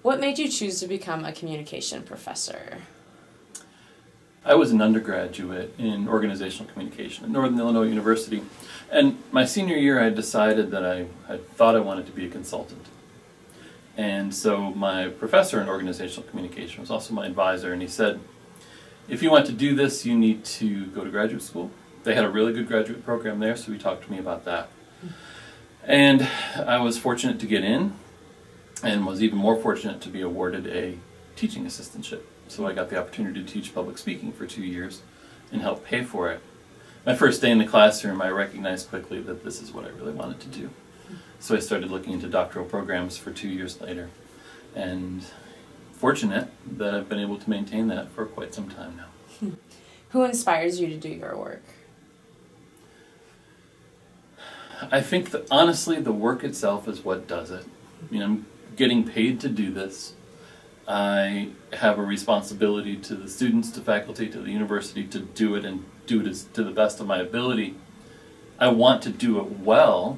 What made you choose to become a communication professor? I was an undergraduate in organizational communication at Northern Illinois University, and my senior year I decided that I thought I wanted to be a consultant. And so my professor in organizational communication was also my advisor, and he said, if you want to do this, you need to go to graduate school. They had a really good graduate program there, so he talked to me about that. And I was fortunate to get in, and was even more fortunate to be awarded a teaching assistantship. So I got the opportunity to teach public speaking for 2 years and help pay for it. My first day in the classroom, I recognized quickly that this is what I really wanted to do. So I started looking into doctoral programs for 2 years later, and fortunate that I've been able to maintain that for quite some time now. Who inspires you to do your work? I think that honestly the work itself is what does it. I mean, I'm getting paid to do this. I have a responsibility to the students, to faculty, to the university to do it and do it to the best of my ability. I want to do it well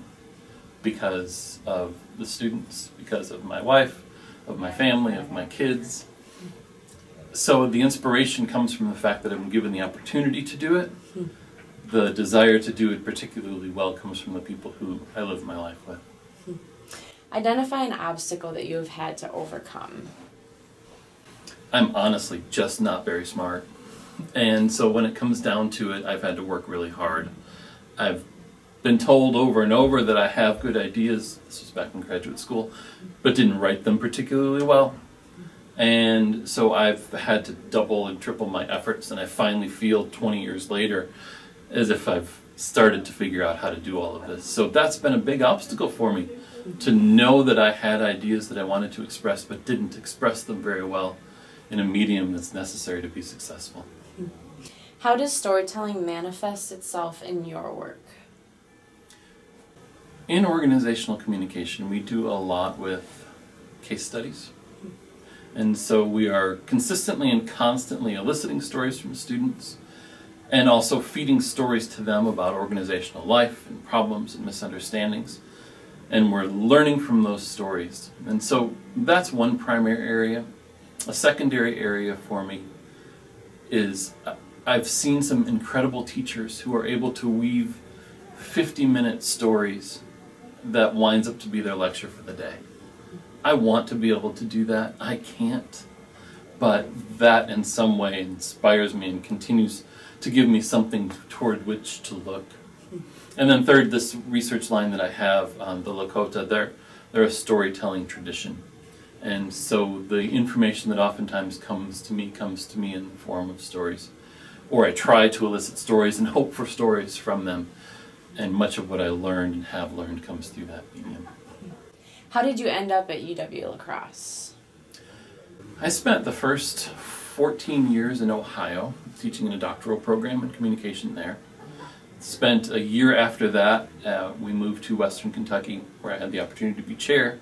because of the students, because of my wife, of my family, of my kids. So the inspiration comes from the fact that I'm given the opportunity to do it. The desire to do it particularly well comes from the people who I live my life with. Identify an obstacle that you have had to overcome. I'm honestly just not very smart. And so when it comes down to it, I've had to work really hard. I've been told over and over that I have good ideas, this was back in graduate school, but didn't write them particularly well. And so I've had to double and triple my efforts, and I finally feel 20 years later as if I've started to figure out how to do all of this. So that's been a big obstacle for me, to know that I had ideas that I wanted to express but didn't express them very well in a medium that's necessary to be successful. How does storytelling manifest itself in your work? In organizational communication, we do a lot with case studies. And so we are consistently and constantly eliciting stories from students and also feeding stories to them about organizational life and problems and misunderstandings. And we're learning from those stories. And so that's one primary area. A secondary area for me is I've seen some incredible teachers who are able to weave 50-minute stories that winds up to be their lecture for the day. I want to be able to do that. I can't. But that in some way inspires me and continues to give me something toward which to look. And then third, this research line that I have on the Lakota, they're a storytelling tradition. And so the information that oftentimes comes to me in the form of stories. Or I try to elicit stories and hope for stories from them. And much of what I learned and have learned comes through that medium. How did you end up at UW-La Crosse? I spent the first 14 years in Ohio teaching in a doctoral program in communication there. Spent a year after that, we moved to Western Kentucky where I had the opportunity to be chair.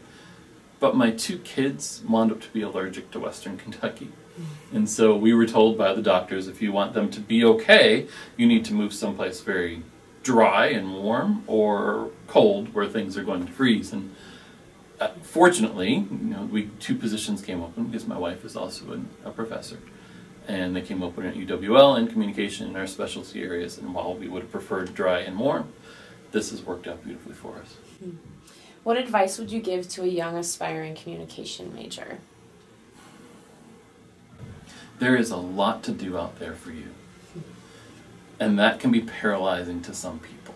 But my 2 kids wound up to be allergic to Western Kentucky. And so we were told by the doctors, if you want them to be okay, you need to move someplace very dry and warm or cold where things are going to freeze. And fortunately, 2 positions came open because my wife is also a professor. And they came open at UWL in communication in our specialty areas. And while we would have preferred dry and warm, this has worked out beautifully for us. What advice would you give to a young aspiring communication major? There is a lot to do out there for you. And that can be paralyzing to some people.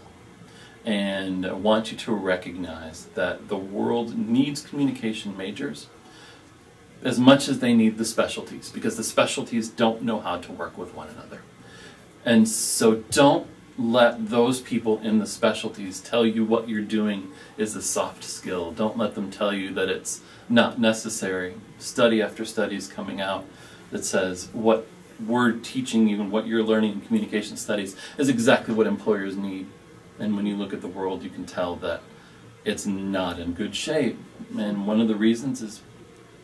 And I want you to recognize that the world needs communication majors as much as they need the specialties, because the specialties don't know how to work with one another. And so don't let those people in the specialties tell you what you're doing is a soft skill. Don't let them tell you that it's not necessary. Study after study is coming out that says what we're teaching you and what you're learning in communication studies is exactly what employers need. And when you look at the world, you can tell that it's not in good shape. And one of the reasons is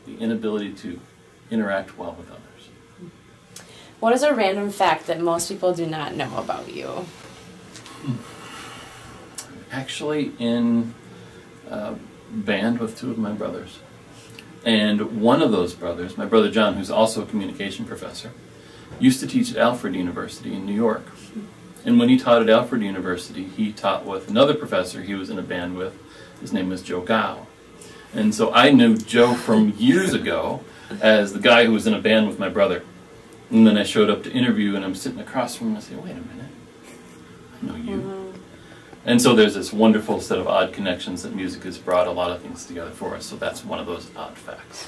the inability to interact well with others. What is a random fact that most people do not know about you? Actually in band with 2 of my brothers. And one of those brothers, my brother John, who's also a communication professor, used to teach at Alfred University in New York. And when he taught at Alfred University, he taught with another professor he was in a band with. His name was Joe Gow. And so I knew Joe from years ago as the guy who was in a band with my brother. And then I showed up to interview, and I'm sitting across from him, and I say, wait a minute, I know you. And so there's this wonderful set of odd connections that music has brought a lot of things together for us. So that's one of those odd facts.